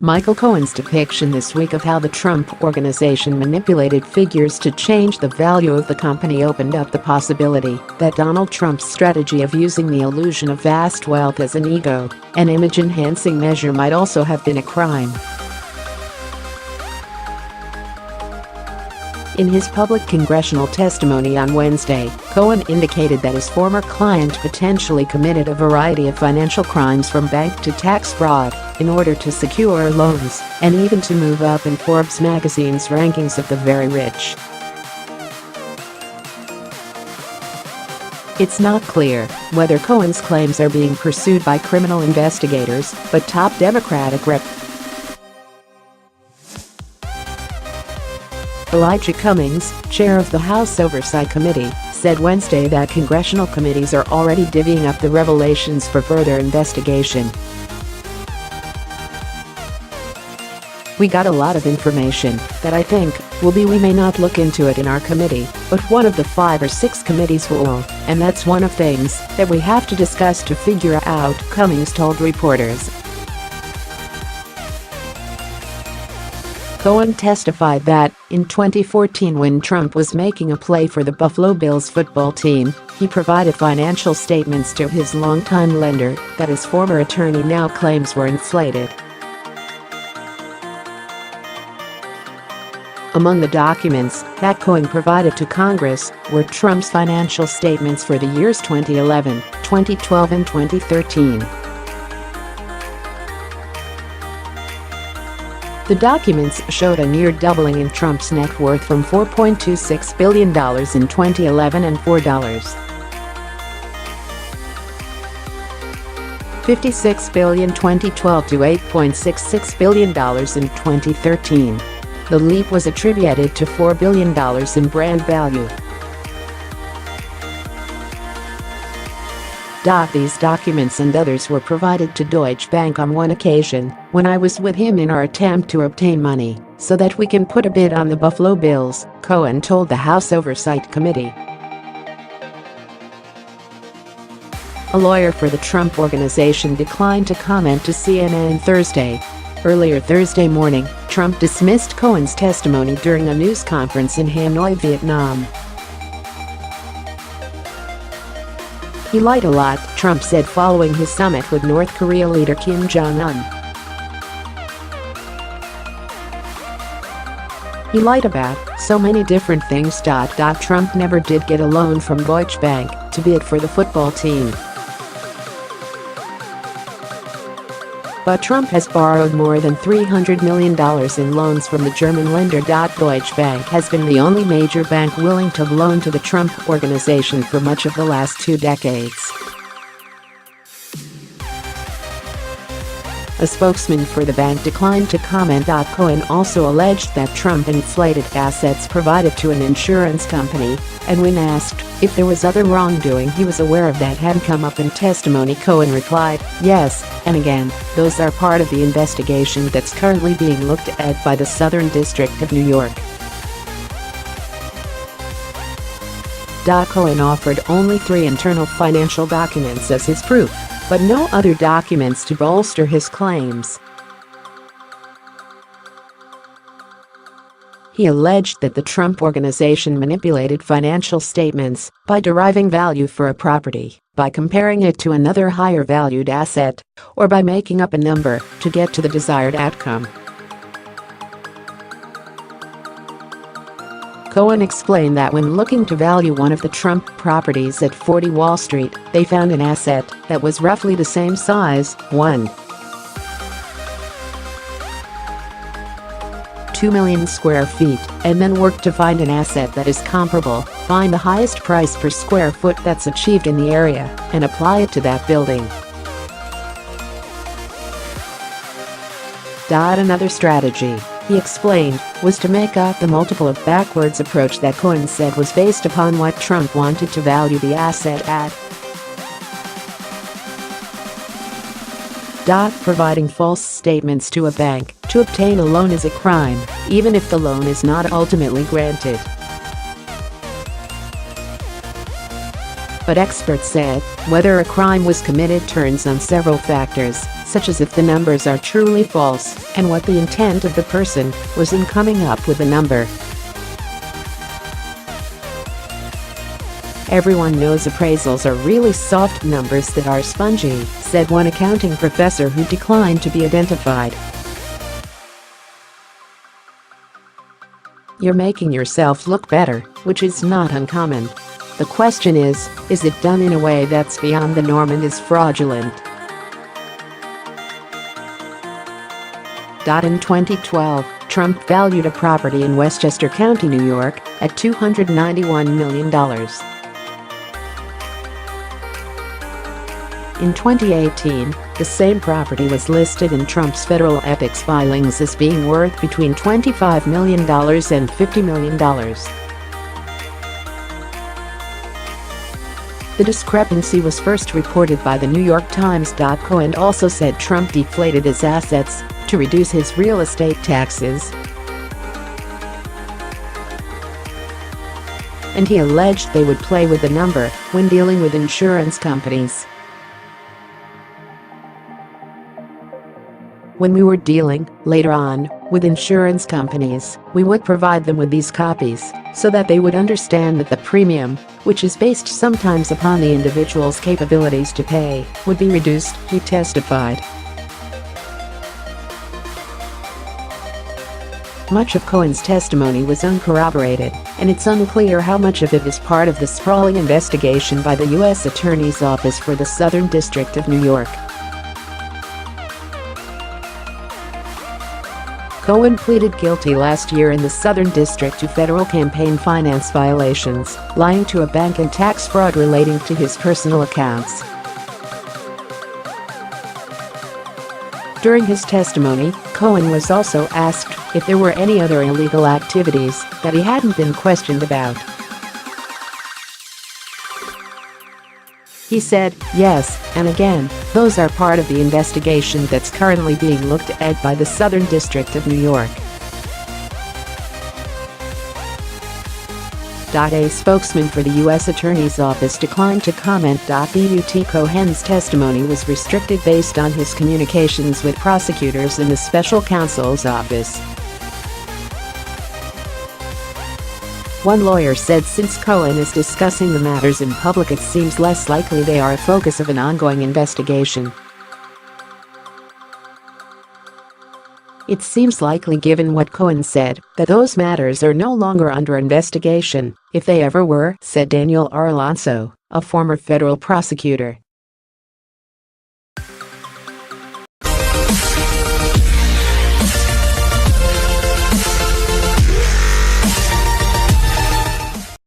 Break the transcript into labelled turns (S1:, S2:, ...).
S1: Michael Cohen's depiction this week of how the Trump Organization manipulated figures to change the value of the company opened up the possibility that Donald Trump's strategy of using the illusion of vast wealth as an ego and image-enhancing measure might also have been a crime. In his public congressional testimony on Wednesday, Cohen indicated that his former client potentially committed a variety of financial crimes from bank to tax fraud in order to secure loans and even to move up in Forbes magazine's rankings of the very rich. It's not clear whether Cohen's claims are being pursued by criminal investigators, but top Democratic Rep. Elijah Cummings, chair of the House Oversight Committee, said Wednesday that congressional committees are already divvying up the revelations for further investigation. "We got a lot of information that I think we may not look into it in our committee, but one of the 5 or 6 committees will, and that's one of things that we have to discuss to figure out," Cummings told reporters. Cohen testified that, in 2014 when Trump was making a play for the Buffalo Bills football team, he provided financial statements to his longtime lender that his former attorney now claims were inflated. Among the documents that Cohen provided to Congress were Trump's financial statements for the years 2011, 2012 and 2013. The documents showed a near doubling in Trump's net worth from $4.26 billion in 2011 and $4.56 billion in 2012 to $8.66 billion in 2013. The leap was attributed to $4 billion in brand value. These documents and others were provided to Deutsche Bank on one occasion when I was with him in our attempt to obtain money so that we can put a bid on the Buffalo Bills, Cohen told the House Oversight Committee. A lawyer for the Trump Organization declined to comment to CNN Thursday. Earlier Thursday morning, Trump dismissed Cohen's testimony during a news conference in Hanoi, Vietnam. "He lied a lot," Trump said following his summit with North Korea leader Kim Jong-un. "He lied about so many different things. Trump never did get a loan from Deutsche Bank to bid for the football team. But Trump has borrowed more than $300 million in loans from the German lender. Deutsche Bank has been the only major bank willing to loan to the Trump Organization for much of the last 2 decades. A spokesman for the bank declined to comment. Cohen also alleged that Trump inflated assets provided to an insurance company, and when asked if there was other wrongdoing he was aware of that hadn't come up in testimony, Cohen replied, "Yes, and again, those are part of the investigation that's currently being looked at by the Southern District of New York." Cohen offered only 3 internal financial documents as his proof, but no other documents to bolster his claims. He alleged that the Trump Organization manipulated financial statements by deriving value for a property, by comparing it to another higher valued asset, or by making up a number to get to the desired outcome. Cohen explained that when looking to value one of the Trump properties at 40 Wall Street, they found an asset that was roughly the same size, 1.2 million square feet, and then worked to find an asset that is comparable, find the highest price per square foot that's achieved in the area, and apply it to that building. Another strategy, he explained, was to make up the multiple of backwards approach that Cohen said was based upon what Trump wanted to value the asset at. Providing false statements to a bank to obtain a loan is a crime, even if the loan is not ultimately granted. But experts said whether a crime was committed turns on several factors, such as if the numbers are truly false and what the intent of the person was in coming up with the number. "Everyone knows appraisals are really soft numbers that are spongy," said one accounting professor who declined to be identified. "You're making yourself look better, which is not uncommon. The question is it done in a way that's beyond the norm and is fraudulent?" In 2012, Trump valued a property in Westchester County, New York, at $291 million. In 2018, the same property was listed in Trump's federal ethics filings as being worth between $25 million and $50 million. The discrepancy was first reported by the New York Times. Cohen also said Trump deflated his assets to reduce his real estate taxes, and he alleged they would play with the number when dealing with insurance companies. "When we were dealing, later on, with insurance companies, we would provide them with these copies so that they would understand that the premium, which is based sometimes upon the individual's capabilities to pay, would be reduced," he testified. Much of Cohen's testimony was uncorroborated, and it's unclear how much of it is part of the sprawling investigation by the U.S. Attorney's Office for the Southern District of New York. Cohen pleaded guilty last year in the Southern District to federal campaign finance violations, lying to a bank, and tax fraud relating to his personal accounts. During his testimony, Cohen was also asked if there were any other illegal activities that he hadn't been questioned about. He said, "Yes, and again, those are part of the investigation that's currently being looked at by the Southern District of New York." A spokesman for the U.S. Attorney's Office declined to comment. Cohen's testimony was restricted based on his communications with prosecutors in the special counsel's office. One lawyer said since Cohen is discussing the matters in public, it seems less likely they are a focus of an ongoing investigation. "It seems likely, given what Cohen said, that those matters are no longer under investigation, if they ever were," said Daniel Alonso, a former federal prosecutor.